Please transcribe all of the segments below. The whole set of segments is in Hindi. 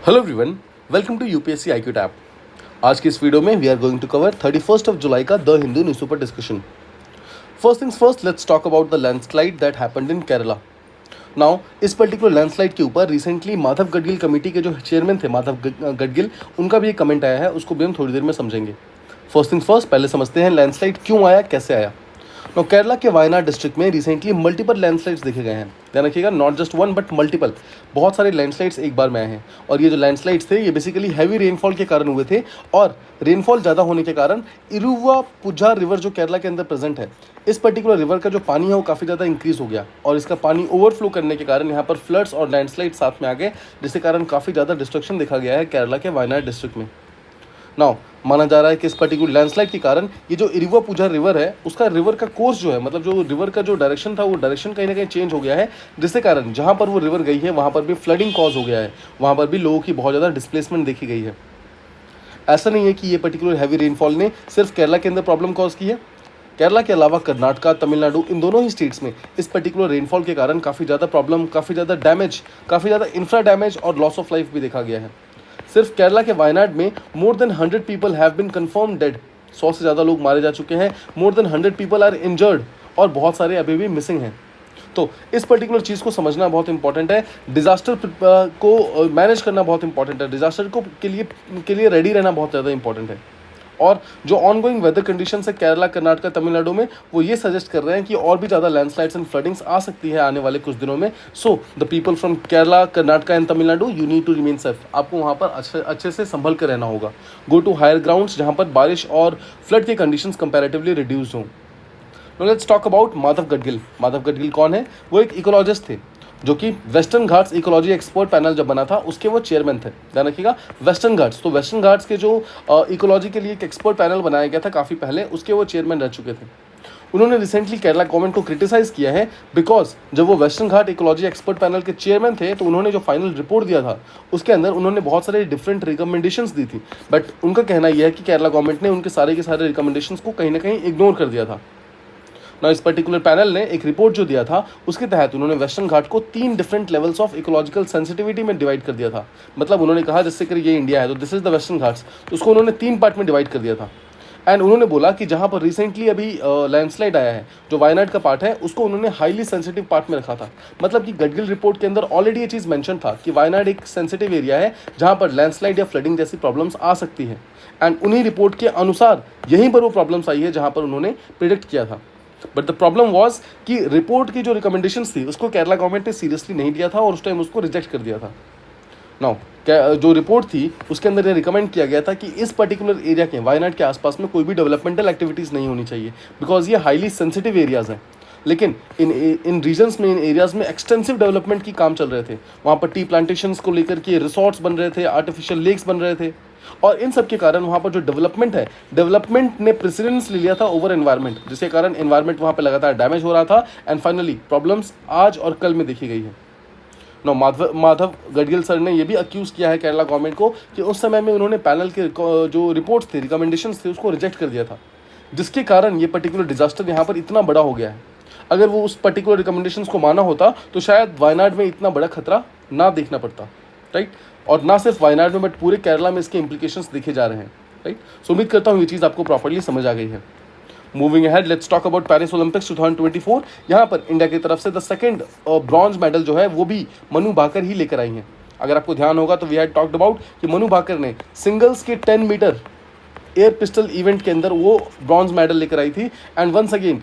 Hello everyone, welcome to UPSC IQ Tap. आज की इस वीडियो में we are going to cover 31st of July का the Hindu newspaper discussion. First things first, let's talk about the landslide that happened in Kerala. Now इस पर्टिकुलर लैंडस्लाइड के ऊपर रिसेंटली माधव गडगिल कमेटी के जो चेयरमैन थे माधव गडगिल, उनका भी एक कमेंट आया है, उसको भी हम थोड़ी देर में समझेंगे। फर्स्ट थिंग्स फर्स्ट, पहले समझते हैं लैंडस्लाइड क्यों आया, कैसे आया। नो, केरला के वायनाड डिस्ट्रिक्ट में रिसेंटली मल्टीपल लैंडस्लाइड्स देखे गए हैं। ध्यान रखिएगा, not just one but multiple, बहुत सारे लैंडस्लाइड्स एक बार में आए हैं। और ये जो लैंडस्लाइड्स थे ये बेसिकली हैवी रेनफॉल के कारण हुए थे, और रेनफॉल ज़्यादा होने के कारण इरुवा पुझा रिवर जो केरला के अंदर प्रेजेंट है, इस पर्टिकुलर रिवर का जो पानी है वो काफ़ी ज़्यादा इंक्रीज़ हो गया, और इसका पानी ओवरफ्लो करने के कारण यहाँ पर फ्लड्स और लैंडस्लाइड साथ में आ गए, जिसके कारण काफ़ी ज़्यादा डिस्ट्रक्शन देखा गया है केरला के वायनाड डिस्ट्रिक्ट में। नाउ माना जा रहा है कि इस पर्टिकुलर लैंडस्लाइड के कारण ये जो इरुवा पुझा रिवर है, उसका रिवर का कोर्स जो है, मतलब जो रिवर का जो डायरेक्शन था वो डायरेक्शन कहीं ना कहीं चेंज हो गया है, जिसके कारण जहाँ पर वो रिवर गई है वहाँ पर भी फ्लडिंग कॉज हो गया है, वहाँ पर भी लोगों की बहुत ज़्यादा डिस्प्लेसमेंट देखी गई है। ऐसा नहीं है कि ये पर्टिकुलर हैवी रेनफॉल ने सिर्फ केरला के अंदर प्रॉब्लम कॉज की है। केरला के अलावा कर्नाटका, तमिलनाडु, इन दोनों ही स्टेट्स में इस पर्टिकुलर रेनफॉल के कारण काफ़ी ज़्यादा प्रॉब्लम, काफ़ी ज़्यादा डैमेज, काफ़ी ज़्यादा इंफ्रा डैमेज और लॉस ऑफ लाइफ भी देखा गया है। सिर्फ केरला के वायनाड में more than 100 people have been confirmed dead. 100 से ज़्यादा लोग मारे जा चुके हैं, more than 100 people are injured, और बहुत सारे अभी भी मिसिंग हैं। तो इस पर्टिकुलर चीज़ को समझना बहुत इंपॉर्टेंट है। डिज़ास्टर को मैनेज करना बहुत इंपॉर्टेंट है। डिज़ास्टर को के लिए रेडी रहना बहुत ज़्यादा इंपॉर्टेंट है। और जो ऑनगोइंग वेदर कंडीशंस है केरला, कर्नाटका, तमिलनाडु में, वो ये सजेस्ट कर रहे हैं कि और भी ज़्यादा लैंडस्लाइड्स एंड फ्लडिंग्स आ सकती है आने वाले कुछ दिनों में। So the people from Kerala, Karnataka and Tamil Nadu, you need to remain safe. आपको वहाँ पर अच्छे से संभल कर रहना होगा। गो टू हायर ग्राउंड्स जहाँ पर बारिश और फ्लड के कंडीशंस कंपैरेटिवली रिड्यूस हों। Let's talk about Madhav Gadgil. Madhav Gadgil कौन है? वो एक इकोलॉजिस्ट थे, जो कि western Ghats ecology expert panel जब बना था उसके वो चेयरमैन थे। ध्यान रखिएगा, वेस्टर्न घाट्स, तो वेस्टर्न घाट्स के जो इकोलॉजी के लिए एक एक्सपर्ट पैनल बनाया गया था काफ़ी पहले, उसके वो चेयरमैन रह चुके थे। उन्होंने रिसेंटली केरला गवर्नमेंट को क्रिटिसाइज़ किया है, बिकॉज जब वो वेस्टर्न घाट इकोलॉजी एक्सपर्ट पैनल के चेयरमैन थे तो उन्होंने जो फाइनल रिपोर्ट दिया था उसके अंदर उन्होंने बहुत सारे डिफरेंट रिकमेंडेशंस दी थी, बट उनका कहना यह है कि केरला गवर्नमेंट ने उनके सारे के सारे रिकमेंडेशंस को कहीं ना कहीं इग्नोर कर दिया था ना। इस पर्टिकुलर पैनल ने एक रिपोर्ट जो दिया था उसके तहत उन्होंने वेस्टर्न घाट को 3 different levels of ecological sensitivity में डिवाइड कर दिया था। मतलब उन्होंने कहा जैसे कि ये इंडिया है तो this is the western Ghats, तो उसको उन्होंने 3 पार्ट में डिवाइड कर दिया था। एंड उन्होंने बोला कि जहाँ पर रिसेंटली अभी लैंडस्लाइड आया है, जो वायनाड का पार्ट है, उसको उन्होंने हाईली सेंसिटिव पार्ट में रखा था। मतलब कि गडगिल रिपोर्ट के अंदर ऑलरेडी ये चीज़ मेंशन था कि वायनाड एक सेंसिटिव एरिया है जहाँ पर लैंडस्लाइड या फ्लडिंग जैसी प्रॉब्लम्स आ सकती है। एंड उन्हीं रिपोर्ट के अनुसार यहीं पर वो प्रॉब्लम्स आई है जहाँ पर उन्होंने प्रिडिक्ट किया था। बट द प्रॉब्लम वॉज कि रिपोर्ट की जो रिकमेंडेशंस थी उसको केरला गवर्नमेंट ने सीरियसली नहीं लिया था और उस टाइम उसको रिजेक्ट कर दिया था। नाउ जो रिपोर्ट थी उसके अंदर ये रिकमेंड किया गया था कि इस पर्टिकुलर एरिया के, वायनाड के आसपास में कोई भी डेवलपमेंटल एक्टिविटीज़ नहीं होनी चाहिए, बिकॉज ये हाईली सेंसिटिव एरियाज़ हैं। लेकिन इन रीजन्स में, इन एरियाज़ में एक्सटेंसिव डेवलपमेंट की काम चल रहे थे। वहाँ पर टी प्लांटेशंस को लेकर के रिसोर्ट्स बन रहे थे, आर्टिफिशियल लेक्स बन रहे थे, और इन सब के कारण वहाँ पर जो डेवलपमेंट है, डेवलपमेंट ने प्रेसिडेंस ले लिया था ओवर एनवायरनमेंट, जिसके कारण एनवायरनमेंट वहाँ पर लगातार डैमेज हो रहा था। एंड फाइनली प्रॉब्लम्स आज और कल में देखी गई है। नो, माधव गडगिल सर ने यह भी अक्यूज़ किया है केरला गवर्नमेंट को कि उस समय में उन्होंने पैनल के जो रिपोर्ट्स थे, रिकमेंडेशंस थे, उसको रिजेक्ट कर दिया था, जिसके कारण ये पर्टिकुलर डिजास्टर यहाँ पर इतना बड़ा हो गया है। अगर वो उस पर्टिकुलर रिकमेंडेशंस को माना होता तो शायद वायनाड में इतना बड़ा खतरा ना देखना पड़ता, राइट। और ना सिर्फ वायनाड में बट पूरे केरला में इसके इंप्लीकेशंस देखे जा रहे हैं, राइट। सो उम्मीद करता हूँ ये चीज़ आपको प्रॉपर्ली समझ आ गई है। Moving ahead, let's talk about Paris Olympics 2024। यहाँ पर इंडिया की तरफ से द सेकंड ब्रॉन्ज मेडल जो है वो भी मनु भाकर ही लेकर आई हैं। अगर आपको ध्यान होगा तो वी हैड टॉक्ड अबाउट कि मनु भाकर ने सिंगल्स के 10 मीटर एयर पिस्टल इवेंट के अंदर वो ब्रॉन्ज मेडल लेकर आई थी। And once again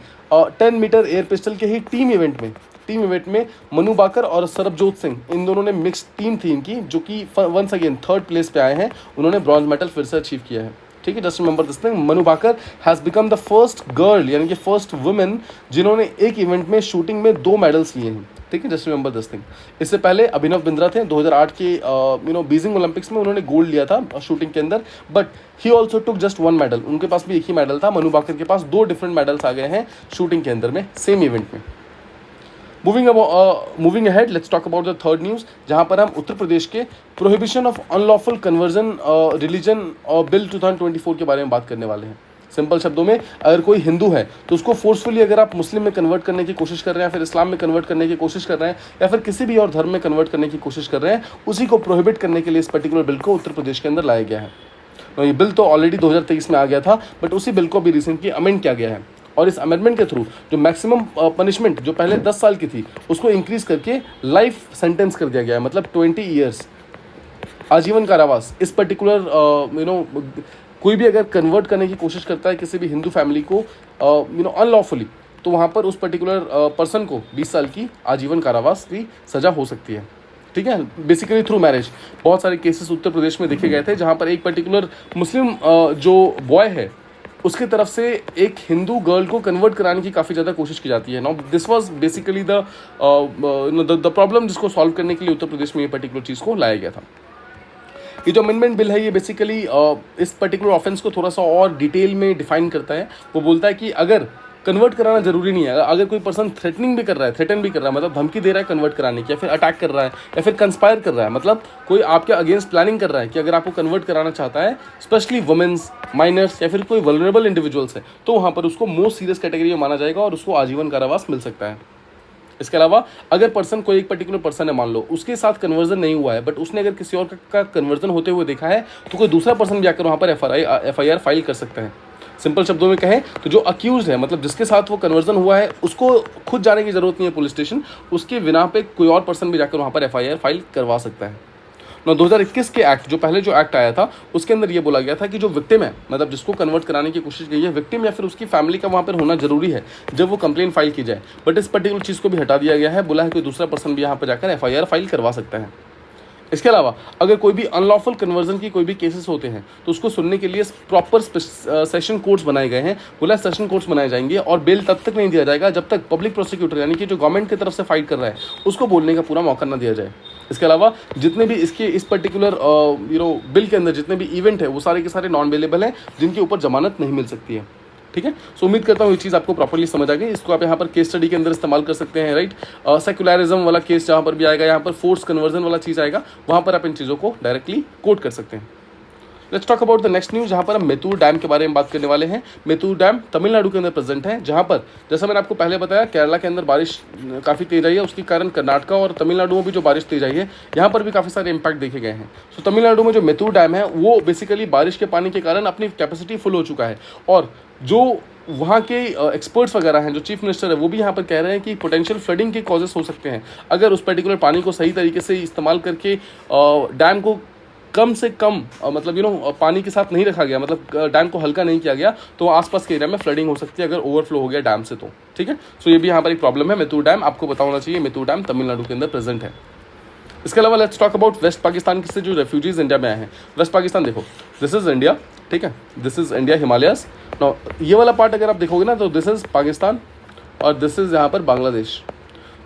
10 metre air pistol के ही टीम इवेंट में मनु भाकर और सरबजोत सिंह, इन दोनों ने मिक्स्ड टीम थी इनकी, जो कि वंस अगेन 3rd प्लेस पे आए हैं। उन्होंने ब्रॉन्ज मेडल फिर से अचीव किया है, ठीक है। Just remember this thing, Manu Bhaker has become the first girl, यानी कि फर्स्ट वुमेन जिन्होंने एक इवेंट में शूटिंग में 2 मेडल्स लिए हैं, ठीक है। Just remember this thing. इससे पहले अभिनव बिंद्रा थे, 2008 के बीजिंग ओलंपिक्स में उन्होंने गोल्ड लिया था शूटिंग के अंदर, but he also took just 1 medal. उनके पास भी एक ही मेडल था। मनु भाकर के पास 2 डिफरेंट मेडल्स आ गए हैं शूटिंग के अंदर में, सेम इवेंट में। Moving ahead, let's talk about the third news, जहाँ पर हम उत्तर प्रदेश के prohibition of unlawful conversion religion bill 2024 के बारे में बात करने वाले हैं। सिंपल शब्दों में, अगर कोई हिंदू है तो उसको फोर्सफुली अगर आप मुस्लिम में कन्वर्ट करने की कोशिश कर रहे हैं, फिर इस्लाम में कन्वर्ट करने की कोशिश कर रहे हैं, या फिर किसी भी और धर्म में कन्वर्ट करने की कोशिश कर रहे हैं, उसी को प्रोहिबिट करने के लिए इस पर्टिकुलर बिल को उत्तर प्रदेश के अंदर लाया गया है। तो ये बिल तो ऑलरेडी 2023 में आ गया था, बट उसी बिल को भी रिसेंटली अमेंड किया गया है, और इस अमेंडमेंट के थ्रू जो मैक्सिमम पनिशमेंट जो पहले 10 साल की थी उसको इंक्रीज करके लाइफ सेंटेंस कर दिया गया है, मतलब 20 ईयर्स, आजीवन कारावास। इस पर्टिकुलर कोई भी अगर कन्वर्ट करने की कोशिश करता है किसी भी हिंदू फैमिली को अनलॉफुली, तो वहाँ पर उस पर्टिकुलर पर्सन को 20 साल की आजीवन कारावास की सज़ा हो सकती है। ठीक है, बेसिकली थ्रू मैरिज। बहुत सारे केसेस उत्तर प्रदेश में देखे गए थे जहाँ पर एक पर्टिकुलर मुस्लिम जो बॉय है उसके तरफ से एक हिंदू गर्ल को कन्वर्ट कराने की काफ़ी ज़्यादा कोशिश की जाती है। Now this was basically the problem जिसको सॉल्व करने के लिए उत्तर प्रदेश में ये पर्टिकुलर चीज़ को लाया गया था। ये जो अमेंडमेंट बिल है ये बेसिकली इस पर्टिकुलर ऑफेंस को थोड़ा सा और डिटेल में डिफाइन करता है। वो बोलता है कि अगर कन्वर्ट कराना जरूरी नहीं है, अगर कोई पर्सन थ्रेटनिंग भी कर रहा है, थ्रेटन भी कर रहा है, मतलब धमकी दे रहा है कन्वर्ट कराने की, या फिर अटैक कर रहा है, या फिर कंस्पायर कर रहा है, मतलब कोई आपके अगेंस्ट प्लानिंग कर रहा है कि अगर आपको कन्वर्ट कराना चाहता है, स्पेशली वुमेन्स, माइनर्स, या फिर कोई वल्नरेबल इंडिविजुअल्स है, तो वहाँ पर उसको मोस्ट सीरियस कैटेगरी में माना जाएगा और उसको आजीवन कारावास मिल सकता है। इसके अलावा अगर पर्सन कोई एक पर्टिकुलर पर्सन है, मान लो उसके साथ कन्वर्जन नहीं हुआ है, बट उसने अगर किसी और का कन्वर्जन होते हुए देखा है, तो कोई दूसरा पर्सन भी आकर वहाँ पर FIR फाइल कर सकता है। सिंपल शब्दों में कहें तो जो अक्यूज है, मतलब जिसके साथ वो कन्वर्जन हुआ है, उसको खुद जाने की जरूरत नहीं है पुलिस स्टेशन, उसके बिना पे कोई और पर्सन भी जाकर वहाँ पर FIR फाइल करवा सकता है। 2021 के एक्ट, जो पहले जो एक्ट आया था उसके अंदर ये बोला गया था कि जो विक्टिम है, मतलब जिसको कन्वर्ट कराने की कोशिश की है, विक्टिम या फिर उसकी फैमिली का वहाँ पर होना जरूरी है जब वो कंप्लेन फाइल की जाए। बट इस पर्टिकुलर चीज़ को भी हटा दिया गया है, बोला है कोई दूसरा पर्सन भी यहाँ पर जाकर FIR फाइल करवा सकता है। इसके अलावा अगर कोई भी अनलॉफुल कन्वर्जन की कोई भी केसेस होते हैं तो उसको सुनने के लिए प्रॉपर सेशन कोर्ट्स बनाए गए हैं। बोला सेशन कोर्ट्स बनाए जाएंगे और बेल तब तक नहीं दिया जाएगा जब तक पब्लिक प्रोसिक्यूटर यानी कि जो गवर्नमेंट की तरफ से फाइट कर रहा है उसको बोलने का पूरा मौका ना दिया जाए। इसके अलावा जितने भी इस पर्टिकुलर बिल के अंदर जितने भी इवेंट है वो सारे के सारे नॉन अवेलेबल हैं, जिनके ऊपर जमानत नहीं मिल सकती है। ठीक है, सो उम्मीद करता हूँ ये चीज़ आपको प्रॉपर्ली समझ आ गई। इसको आप यहाँ पर केस स्टडी के अंदर इस्तेमाल कर सकते हैं, राइट। सेक्युलरिज्म वाला केस जहाँ पर भी आएगा, यहाँ पर फोर्स कन्वर्जन वाला चीज़ आएगा, वहाँ पर आप इन चीज़ों को डायरेक्टली कोट कर सकते हैं। Let's talk about the next news, जहाँ पर हम मेतूर डैम के बारे में बात करने वाले हैं। मेतूर डैम तमिलनाडु के अंदर प्रेजेंट है, जहाँ पर जैसा मैंने आपको पहले बताया केरला के अंदर बारिश काफ़ी तेज आई है, उसके कारण कर्नाटका और तमिलनाडु में भी जो बारिश तेज आई है यहाँ पर भी काफ़ी सारे इंपैक्ट देखे गए हैं। सो तमिलनाडु में जो मेतूर डैम है वो बेसिकली बारिश के पानी के कारण अपनी कैपेसिटी फुल हो चुका है, और जो वहाँ के एक्सपर्ट्स वगैरह हैं, जो चीफ मिनिस्टर है, वो भी यहाँ पर कह रहे हैं कि पोटेंशियल फ्लडिंग के कॉजेस हो सकते हैं अगर उस पर्टिकुलर पानी को सही तरीके से इस्तेमाल करके डैम को कम से कम मतलब पानी के साथ नहीं रखा गया, मतलब डैम को हल्का नहीं किया गया, तो आसपास के एरिया में फ्लडिंग हो सकती है अगर ओवरफ्लो हो गया डैम से। तो ठीक है, सो ये भी यहाँ पर एक प्रॉब्लम है। मेतूर डैम आपको पता होना चाहिए, मेतूर डैम तमिलनाडु के अंदर प्रेजेंट है। इसके अलावा let's talk about west Pakistan से जो रेफ्यूजीज इंडिया में आए हैं। वेस्ट पाकिस्तान देखो, दिस इज इंडिया, ठीक है, this is India Himalayas. No ये वाला पार्ट अगर आप देखोगे ना तो दिस इज पाकिस्तान और दिस इज यहाँ पर बांग्लादेश।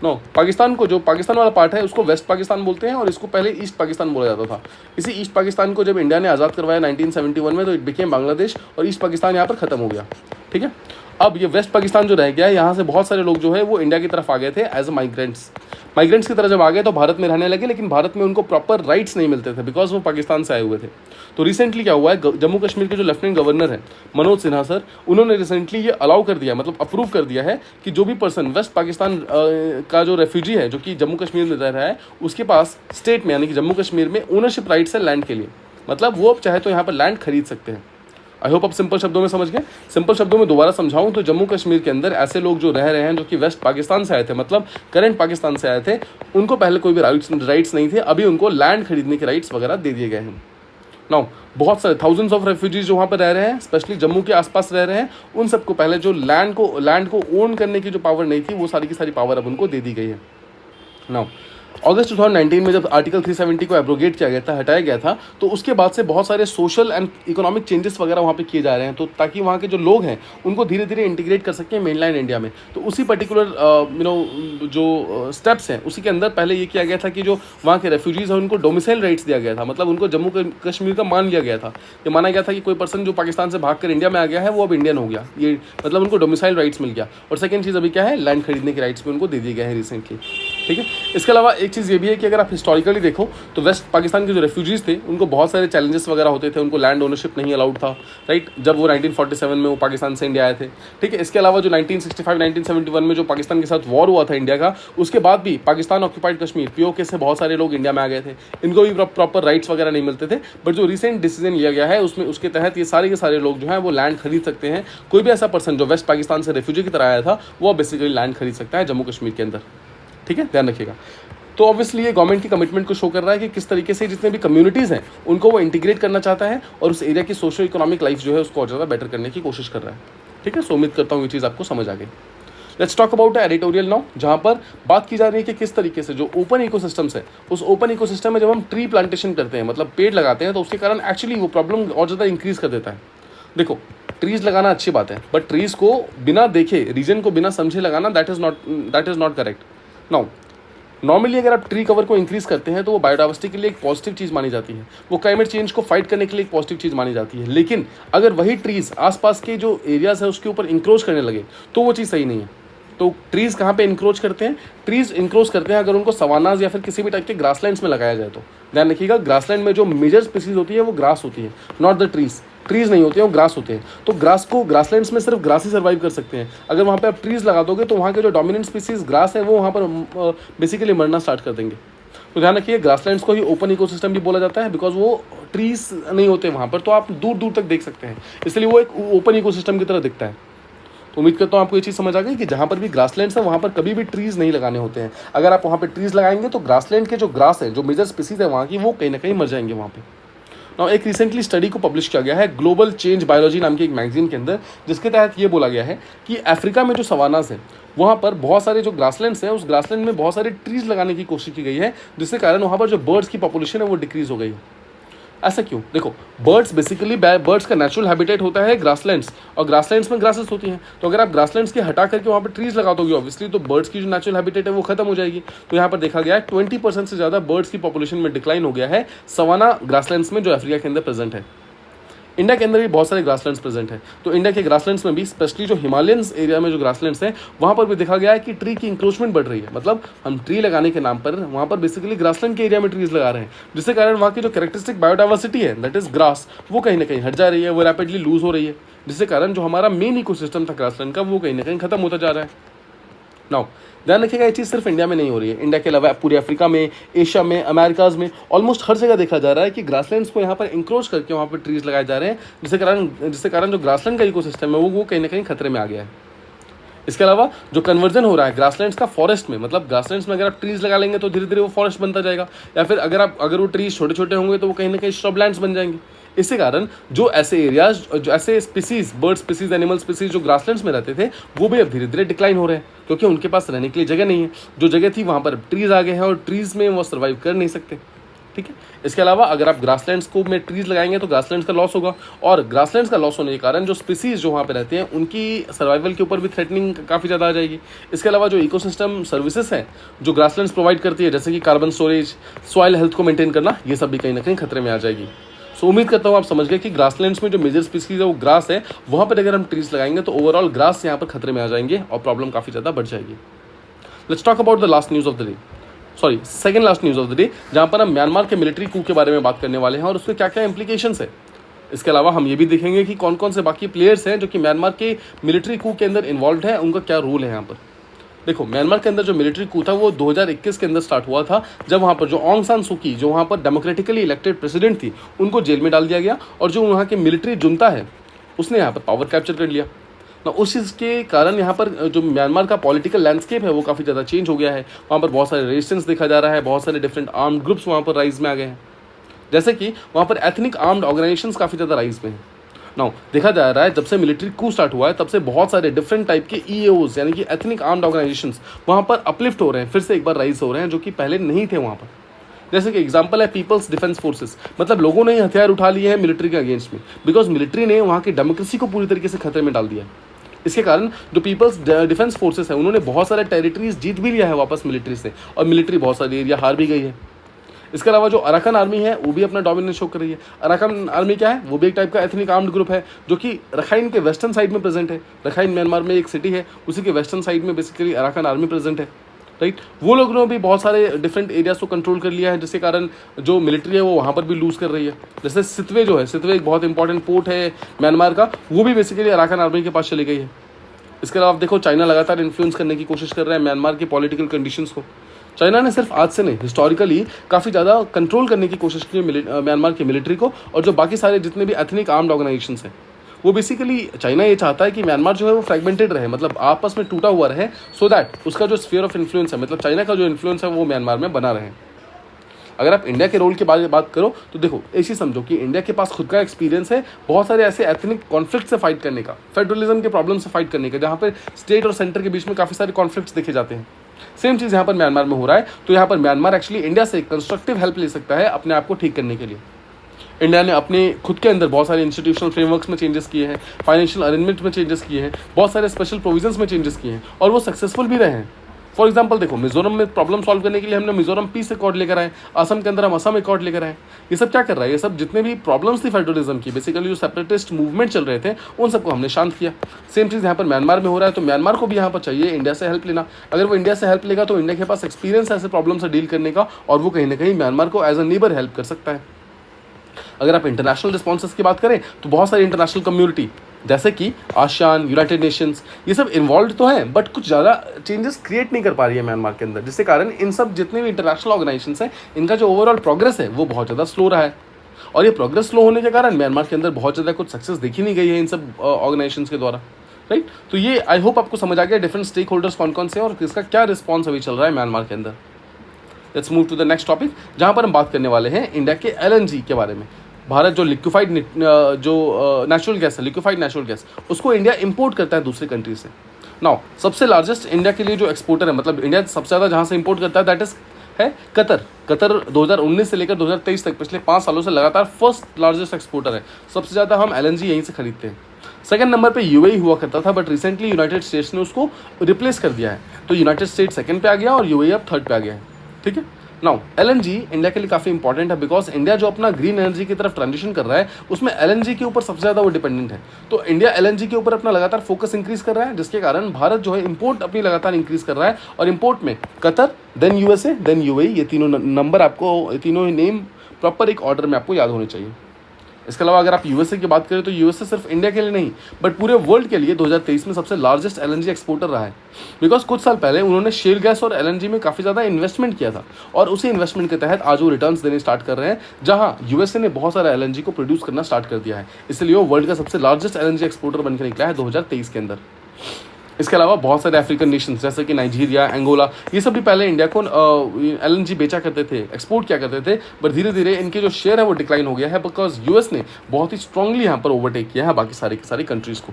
नो पाकिस्तान को, जो पाकिस्तान वाला पार्ट है उसको वेस्ट पाकिस्तान बोलते हैं और इसको पहले ईस्ट पाकिस्तान बोला जाता था। इसी ईस्ट पाकिस्तान को जब इंडिया ने आज़ाद करवाया 1971 में, तो इट बिकेम बांग्लादेश और ईस्ट पाकिस्तान यहाँ पर खत्म हो गया। ठीक है, अब ये वेस्ट पाकिस्तान जो रह गया है, यहाँ से बहुत सारे लोग जो है वो इंडिया की तरफ आ गए थे एज अ माइग्रेंट्स की तरह जब आ गए तो भारत में रहने लगे, लेकिन भारत में उनको प्रॉपर राइट्स नहीं मिलते थे बिकॉज वो पाकिस्तान से आए हुए थे। तो रिसेंटली क्या हुआ है, जम्मू कश्मीर के जो लेफ्टिनेंट गवर्नर हैं मनोज सिन्हा सर, उन्होंने रिसेंटली ये अलाउ कर दिया, मतलब अप्रूव कर दिया है कि जो भी पर्सन वेस्ट पाकिस्तान का जो रेफ्यूजी है जो कि जम्मू कश्मीर में रह रहा है, उसके पास स्टेट में यानी कि जम्मू कश्मीर में ओनरशिप राइट्स है लैंड के लिए, मतलब वो अब चाहे तो यहाँ पर लैंड खरीद सकते हैं। आई होप आप सिंपल शब्दों में समझ गए। सिंपल शब्दों में दोबारा समझाऊं तो जम्मू कश्मीर के अंदर ऐसे लोग जो रह रहे हैं जो कि वेस्ट पाकिस्तान से आए थे, मतलब करंट पाकिस्तान से आए थे, उनको पहले कोई भी राइट्स नहीं थे, अभी उनको लैंड खरीदने के राइट्स वगैरह दे दिए गए हैं। नाउ बहुत सारे थाउजेंड्स ऑफ रेफ्यूजीज जो वहाँ पर रह रहे हैं, स्पेशली जम्मू के आसपास रह रहे हैं, उन सबको पहले जो लैंड को ओन करने की जो पावर नहीं थी, वो सारी की सारी पावर अब उनको दे दी गई है। नाउ अगस्त 2019 में जब आर्टिकल 370 को एब्रोगेट किया गया था, हटाया गया था, तो उसके बाद से बहुत सारे सोशल एंड इकोनॉमिक चेंजेस वगैरह वहाँ पे किए जा रहे हैं, तो ताकि वहाँ के जो लोग हैं उनको धीरे धीरे इंटीग्रेट कर सकें मेनलैंड इंडिया में। तो उसी पर्टिकुलर जो स्टेप्स हैं उसी के अंदर पहले ये किया गया था कि जो वहाँ के रेफ्यूजीज़ हैं उनको डोमिसाइल राइट्स दिया गया था, मतलब उनको जम्मू कश्मीर का मान लिया गया था। ये माना गया था कि कोई पर्सन जो पाकिस्तान से भाग कर इंडिया में आ गया है वो अब इंडियन हो गया, ये मतलब उनको डोमिसाइल राइट्स मिल गया। और सेकेंड चीज़ अभी क्या है, लैंड खरीदने के राइट्स भी उनको दे दिए गए हैं रिसेंटली। ठीक है। इसके अलावा एक चीज़ ये भी है कि अगर आप हिस्टोरिकली देखो तो वेस्ट पाकिस्तान के जो रेफ्यूजीज़ थे उनको बहुत सारे चैलेंजेस वगैरह होते थे, उनको लैंड ओनरशिप नहीं अलाउड था, राइट, जब वो 1947 में वो पाकिस्तान से इंडिया आए थे। ठीक है। इसके अलावा जो 1965-1971 में जो पाकिस्तान के साथ वॉर हुआ था इंडिया का, उसके बाद भी पाकिस्तान ऑक्यूपाइड कश्मीर POK से बहुत सारे लोग इंडिया में आ गए थे, इनको भी प्रॉपर राइट्स वगैरह नहीं मिलते थे। बट जो रिसेंट डिसीजन लिया गया है उसमें उसके तहत ये सारे के सारे लोग जो हैं वो लैंड खरीद सकते हैं। कोई भी ऐसा पर्सन जो वेस्ट पाकिस्तान से रेफ्यूजी की तरह आया था वो बेसिकली लैंड खरीद सकता है जम्मू कश्मीर के अंदर। ठीक है, ध्यान रखिएगा। तो ऑब्वियसली ये गवर्नमेंट की कमिटमेंट को शो कर रहा है कि किस तरीके से जितने भी कम्युनिटीज़ हैं उनको वो इंटीग्रेट करना चाहता है और उस एरिया की सोशो इकोनॉमिक लाइफ जो है उसको और ज़्यादा बेटर करने की कोशिश कर रहा है। ठीक है, सो उम्मीद करता हूँ ये चीज़ आपको समझ आ गई। Let's talk about editorial now, जहाँ पर बात की जा रही है कि किस तरीके से जो ओपन इकोसिस्टम्स है उस ओपन इकोसिस्टम में जब हम ट्री प्लांटेशन करते हैं, मतलब पेड़ लगाते हैं, तो उसके कारण एक्चुअली वो प्रॉब्लम और ज़्यादा इंक्रीज़ कर देता है। देखो, ट्रीज़ लगाना अच्छी बात है, बट ट्रीज़ को बिना देखे, रीजन को बिना समझे लगाना that is not correct. Now normally अगर आप ट्री कवर को इंक्रीज़ करते हैं तो वो बायोडाइवर्सिटी के लिए एक पॉजिटिव चीज़ मानी जाती है, वो क्लाइमेट चेंज को फाइट करने के लिए एक पॉजिटिव चीज़ मानी जाती है। लेकिन अगर वही ट्रीज़ आसपास के जो एरियाज है उसके ऊपर इंक्रोच करने लगे तो वो चीज़ सही नहीं है। तो ट्रीज़ कहाँ पे इंक्रोच करते हैं? ट्रीज़ इंक्रोच करते हैं अगर उनको सवानाज या फिर किसी भी टाइप के ग्रासलैंड्स में लगाया जाए तो। ध्यान रखिएगा, ग्रासलैंड में जो मेजर स्पीसीज होती है वो ग्रास होती है, नॉट द ट्रीज़ नहीं होते हैं, वो ग्रास होते हैं। तो ग्रासलैंड्स में सिर्फ ग्रास ही सर्वाइव कर सकते हैं। अगर वहाँ पे आप ट्रीज़ लगा दोगे तो वहाँ के जो डोमिनेंट स्पीसीज ग्रास है वो वहाँ पर बेसिकली मरना स्टार्ट कर देंगे। तो ध्यान रखिए, ग्रासलैंड्स को ही ओपन इकोसिस्टम भी बोला जाता है बिकॉज वो ट्रीज़ नहीं होते वहाँ पर, तो आप दूर दूर तक देख सकते हैं, इसलिए वो एक ओपन इकोसिस्टम की तरह दिखता है। तो उम्मीद करता हूँ आपको ये चीज़ समझ आ गई कि जहाँ पर भी ग्रासलैंड्स है वहाँ पर कभी भी ट्रीज़ नहीं लगाने होते हैं। अगर आप वहाँ पर ट्रीज़ लगाएंगे तो ग्रासलैंड के जो ग्रास है, जो मेजर स्पीसीज है वहाँ की, वो कहीं ना कहीं मर जाएंगे वहाँ पे। नाउ एक रिसेंटली स्टडी को पब्लिश किया गया है ग्लोबल चेंज बायोलॉजी नाम की एक मैगजीन के अंदर, जिसके तहत ये बोला गया है कि अफ्रीका में जो सवानास है वहाँ पर बहुत सारे जो ग्रासलैंड्स हैं उस ग्रासलैंड में बहुत सारे ट्रीज़ लगाने की कोशिश की गई है, जिसके कारण वहाँ पर जो बर्ड्स की पॉपुलेशन है वो डिक्रीज़ हो गई है। ऐसा क्यों? देखो, बर्ड्स का नेचुरल हैबिटेट होता है ग्रासलैंड्स, और ग्रासलैंड्स में ग्रासेस होती हैं। तो अगर आप ग्रासलैंड्स के हटा करके वहाँ पर ट्रीज़ लगा दोगे ऑब्वियसली तो बर्ड्स की जो नेचुरल हैबिटेट है वो खत्म हो जाएगी। तो यहाँ पर देखा गया है 20% से ज़्यादा बर्ड्स की पॉपुलेशन में डिक्लाइन हो गया है सवाना ग्रासलैंड्स में जो अफ्रीका के अंदर प्रेजेंट है। इंडिया के अंदर भी बहुत सारे ग्रासलैंड्स प्रेजेंट है, तो इंडिया के ग्रासलैंड्स में भी स्पेशली जो हिमालयंस एरिया में जो ग्रासलैंड्स हैं वहाँ पर भी देखा गया है कि ट्री की इंक्रोचमेंट बढ़ रही है। मतलब हम ट्री लगाने के नाम पर वहाँ पर बेसिकली ग्रासलैंड के एरिया में ट्रीज लगा रहे हैं, जिसके कारण वहाँ की जो कैरेक्टरिस्टिक बायोडाइवर्सिटी है दैट इज ग्रास, वो कहीं ना कहीं हट जा रही है, वो रैपिडली लूज हो रही है, जिसके कारण जो हमारा मेन इकोसिस्टम था ग्रासलैंड का वो कहीं ना कहीं खत्म होता जा रहा है। नाउ ध्यान रखिएगा, ये चीज़ सिर्फ इंडिया में नहीं हो रही है, इंडिया के अलावा पूरे अफ्रीका में, एशिया में, अमेरिकाज में, ऑलमोस्ट हर जगह देखा जा रहा है कि ग्रासलैंड्स को यहाँ पर इंक्रोच करके वहाँ पर ट्रीज लगाए जा रहे हैं, जिसके कारण जो ग्रासलैंड का इकोसिस्टम है वो कहीं ना कहीं खतरे में आ गया है। इसके अलावा जो कन्वर्जन हो रहा है ग्रासलैंड्स का फॉरेस्ट में, मतलब ग्रासलैंड्स में अगर आप ट्रीज लगा लेंगे तो धीरे धीरे वो फॉरेस्ट बनता जाएगा, या फिर अगर वो ट्रीज छोटे छोटे होंगे तो वो कहीं ना कहीं श्रबलैंड्स बन जाएंगे। इसी कारण जो ऐसे एरियाज, जो ऐसे species, bird species, animal species जो ग्रासलैंड्स में रहते थे वो भी अब धीरे धीरे डिक्लाइन हो रहे हैं, क्योंकि उनके पास रहने के लिए जगह नहीं है। जो जगह थी वहाँ पर ट्रीज आ गए हैं और ट्रीज में वो सर्वाइव कर नहीं सकते। ठीक है। इसके अलावा अगर आप ग्रासलैंड्स को में ट्रीज लगाएंगे तो ग्रासलैंड्स का लॉस होगा, और ग्रासलैंड्स का लॉस होने के कारण जो स्पीसीज जो वहाँ पे रहते हैं उनकी सर्वाइवल के ऊपर भी थ्रेटनिंग काफ़ी ज़्यादा आ जाएगी। इसके अलावा जो इकोसिस्टम सर्विसेज हैं जो ग्रासलैंड्स प्रोवाइड करती है, जैसे कि कार्बन स्टोरेज, सॉइल हेल्थ को मेंटेन करना, ये सब भी कहीं ना कहीं खतरे में आ जाएगी। सो उम्मीद करता हूँ आप समझ गए कि ग्रासलैंड्स में जो मेजर स्पीसीज है वो ग्रास है, वहाँ पर अगर हम ट्रीज लगाएंगे तो ओवरऑल ग्रास यहाँ पर खतरे में आ जाएंगे और प्रॉब्लम काफ़ी ज़्यादा बढ़ जाएगी। Let's talk about the last news of the day, second last news of the day, जहाँ पर हम म्यांमार के मिलिट्री कू के बारे में बात करने वाले हैं और उसके क्या क्या इंप्लीकेशंस है। इसके अलावा हम ये भी देखेंगे कि कौन कौन से बाकी प्लेयर्स हैं जो कि म्यांमार के मिलिट्री कू के अंदर इन्वॉल्व है, उनका क्या रोल है यहाँ पर। देखो, म्यांमार के अंदर जो मिलिट्री कू था वो 2021 के अंदर स्टार्ट हुआ था, जब वहाँ पर जो ऑंग सान सू की, जो वहाँ पर डेमोक्रेटिकली इलेक्टेड प्रेसिडेंट थी, उनको जेल में डाल दिया गया और जो वहाँ के मिलिट्री जुनता है उसने यहाँ पर पावर कैप्चर कर लिया ना। उस चीज़ के कारण यहाँ पर जो म्यांमार का पॉलिटिकल लैंडस्केप है वो काफ़ी ज़्यादा चेंज हो गया है। वहाँ पर बहुत सारे रेजिस्टेंस देखा जा रहा है, बहुत सारे डिफरेंट आर्म्ड ग्रुप्स वहाँ पर राइज में आ गए हैं, जैसे कि वहाँ पर एथनिक आर्म्ड ऑर्गेनाइजेशंस काफ़ी ज़्यादा राइज में हैं। नाउ देखा जा रहा है जब से मिलिट्री कू स्टार्ट हुआ है तब से बहुत सारे डिफरेंट टाइप के EAOs यानी कि एथनिक आर्म्ड ऑर्गेनाइजेशंस वहाँ पर अपलिफ्ट हो रहे हैं, फिर से एक बार राइज हो रहे हैं, जो कि पहले नहीं थे वहाँ पर। जैसे कि एग्जांपल है पीपल्स डिफेंस फोर्सेस, मतलब लोगों ने हथियार उठा लिए हैं मिलिट्री के अगेंस्ट में, बिकॉज मिलिट्री ने वहाँ की डेमोक्रेसी को पूरी तरीके से खतरे में डाल दिया। इसके कारण जो पीपल्स डिफेंस फोर्सेस है उन्होंने बहुत सारे टेरिटरीज जीत भी लिया है वापस मिलिट्री से, और मिलिट्री बहुत सारी एरिया हार भी गई है। इसके अलावा जो अराकन आर्मी है वो भी अपना डोमिनेंस शो कर रही है। अराकन आर्मी क्या है? वो भी एक टाइप का एथनिक आर्म्ड ग्रुप है जो कि रखाइन के वेस्टर्न साइड में प्रेजेंट है। रखाइन म्यांमार में एक सिटी है, उसी के वेस्टर्न साइड में बेसिकली अराकन आर्मी प्रेजेंट है। राइट। वो लोगों ने भी बहुत सारे डिफरेंट एरियाज को कंट्रोल कर लिया है, जिसके कारण जो मिलिट्री है वो वहाँ पर भी लूज़ कर रही है। जैसे सितवे जो है, सितवे एक बहुत इंपॉर्टेंट पोर्ट है म्यांमार का, वो भी बेसिकली अराकान आर्मी के पास चली गई है। इसके अलावा आप देखो, चाइना लगातार इन्फ्लुएंस करने की कोशिश कर रहा है म्यांमार की पॉलिटिकल कंडीशंस को। चाइना ने सिर्फ आज से नहीं, हिस्टोरिकली काफ़ी ज़्यादा कंट्रोल करने की कोशिश की है म्यांमार की मिलिट्री को, और जो बाकी सारे जितने भी एथनिक आर्म्ड ऑर्गेनाइजेशंस हैं, वो बेसिकली चाइना ये चाहता है कि म्यांमार जो है वो फ्रेगमेंटेड रहे, मतलब आपस में टूटा हुआ रहे, सो दैट उसका जो स्फीयर ऑफ इन्फ्लुएंस है, मतलब चाइना का जो इन्फ्लुएंस है वो म्यांमार में बना रहे। अगर आप इंडिया के रोल के बारे में बात करो तो देखो, ऐसी समझो कि इंडिया के पास खुद का एक्सपीरियंस है बहुत सारे ऐसे एथनिक कॉन्फ्लिक्ट से फाइट करने का, फेडरलिज्म के प्रॉब्लम से फाइट करने का, जहाँ पर स्टेट और सेंटर के बीच में काफ़ी सारे कॉन्फ्लिक्ट्स देखे जाते हैं। सेम चीज़ यहाँ पर म्यांमार में हो रहा है। तो यहाँ पर म्यांमार एक्चुअली इंडिया से कंस्ट्रक्टिव हेल्प ले सकता है अपने आप को ठीक करने के लिए। इंडिया ने अपने खुद के अंदर बहुत सारे इंस्टीट्यूशनल फ्रेमवर्क्स में चेंजेस किए हैं, फाइनेंशियल अरेंजमेंट में चेंजेस किए हैं, बहुत सारे स्पेशल प्रोविजंस में चेंजेस किए हैं, और वो सक्सेसफुल भी रहे हैं। फॉर एग्जाम्पल देखो, मिजोरम में प्रॉब्लम सॉल्व करने के लिए हमने मिजोरम पीस अकॉर्ड लेकर आए, असम के अंदर हम असम अकॉर्ड लेकर आए। ये सब क्या कर रहा है, ये सब जितने भी प्रॉब्लम्स थी फेडरलिज्म की, बेसिकली जो सेपरेटिस्ट मूवमेंट चल रहे थे, उन सबको हमने शांत किया। सेम चीज़ यहाँ पर म्यांमार में हो रहा है। तो म्यांमार को भी यहाँ पर चाहिए इंडिया से हेल्प लेना। अगर वो इंडिया से हेल्प लेगा तो इंडिया के पास एक्सपीरियंस है ऐसे प्रॉब्लम से डील करने का, और वो कहीं ना कहीं म्यांमार को एज अ नेबर हेल्प कर सकता है। अगर आप इंटरनेशनल रिस्पॉन्सेस की बात करें तो बहुत सारी इंटरनेशनल कम्युनिटी जैसे कि आसियान, यूनाइटेड नेशंस, ये सब इन्वॉल्व तो हैं, बट कुछ ज़्यादा चेंजेस क्रिएट नहीं कर पा रही है म्यांमार के अंदर, जिसके कारण इन सब जितने भी इंटरनेशनल ऑर्गेनाइजेशंस हैं, इनका जो ओवरऑल प्रोग्रेस है वो बहुत ज़्यादा स्लो रहा है। और ये प्रोग्रेस स्लो होने के कारण म्यांमार के अंदर बहुत ज़्यादा कुछ सक्सेस देखी नहीं गई है इन सब ऑर्गेनाइजेशंस के द्वारा, राइट। तो ये आई होप आपको समझ आ गया डिफरेंट स्टेक होल्डर्स कौन कौन से हैं और किसका क्या रिस्पॉन्स अभी चल रहा है म्यांमार के अंदर। Let's move to the next topic, जहाँ पर हम बात करने वाले हैं इंडिया के LNG के बारे में। भारत जो लिक्विफाइड जो नेचुरल गैस है, लिक्विफाइड नेचुरल गैस, उसको इंडिया इंपोर्ट करता है दूसरी कंट्री से। नाउ सबसे लार्जेस्ट इंडिया के लिए जो एक्सपोर्टर है, मतलब इंडिया सबसे ज़्यादा जहाँ से इंपोर्ट करता है, दैट इज़ है कतर। कतर 2019 से लेकर 2023 तक पिछले 5 सालों से लगातार फर्स्ट लार्जेस्ट एक्सपोर्टर है। सबसे ज़्यादा हम LNG यहीं से खरीदते हैं। सेकंड नंबर पे UAE हुआ करता था, बट रिसेंटली यूनाइटेड स्टेट्स ने उसको रिप्लेस कर दिया है। तो यूनाइटेड स्टेट्स सेकंड पे आ गया और UAE अब थर्ड पे आ गया है, ठीक है। नाउ LNG इंडिया के लिए काफ़ी इंपॉर्टेंट है, बिकॉज इंडिया जो अपना ग्रीन एनर्जी की तरफ ट्रांजिशन कर रहा है, उसमें LNG के ऊपर सबसे ज़्यादा वो डिपेंडेंट है। तो इंडिया LNG के ऊपर अपना लगातार फोकस इंक्रीज कर रहा है, जिसके कारण भारत जो है इंपोर्ट अपनी लगातार इंक्रीज कर रहा है। और इंपोर्ट में Qatar, then USA, then UAE, ये तीनों नंबर आपको, तीनों नेम प्रॉपर एक ऑर्डर में आपको याद होने चाहिए। इसके अलावा अगर आप USA की बात करें तो USA सिर्फ इंडिया के लिए नहीं, बट पूरे वर्ल्ड के लिए 2023 में सबसे लार्जेस्ट LNG एक्सपोर्टर रहा है। बिकॉज कुछ साल पहले उन्होंने शेल गैस और LNG में काफ़ी ज़्यादा इन्वेस्टमेंट किया था, और उसी इन्वेस्टमेंट के तहत आज वो रिटर्न्स देने स्टार्ट कर रहे हैं, जहाँ USA ने बहुत सारा LNG को प्रोड्यूस करना स्टार्ट कर दिया है। इसलिए वो वर्ल्ड का सबसे लार्जेस्ट LNG एक्सपोर्टर बनकर निकला है 2023 के अंदर। इसके अलावा बहुत सारे अफ्रीकन नेशंस जैसे कि नाइजीरिया, एंगोला, ये सब भी पहले इंडिया को LNG बेचा करते थे, एक्सपोर्ट किया करते थे, पर धीरे धीरे इनके जो शेयर है वो डिक्लाइन हो गया है, बिकॉज US ने बहुत ही स्ट्रांगली यहाँ पर ओवरटेक किया है बाकी सारी की सारी कंट्रीज़ को।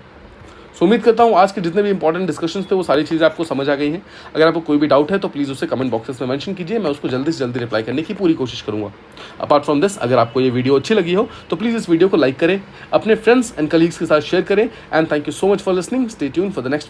सो उम्मीद करता हूँ आज के जितने भी इंपॉर्टेंट डिस्कशंस थे वो सारी चीज़ें आपको समझ आ गई हैं। अगर आपको कोई भी डाउट है तो प्लीज़ उसे कमेंट बॉक्सेस में मेंशन कीजिए, मैं उसको जल्दी से जल्दी रिप्लाई करने की पूरी कोशिश करूँगा। अपार्ट फ्रॉम दिस, अगर आपको ये वीडियो अच्छी लगी हो तो प्लीज़ इस वीडियो को लाइक करें, अपने फ्रेंड्स एंड कलीग्स के साथ शेयर करें, and thank you so much for listening. Stay tuned for the next video.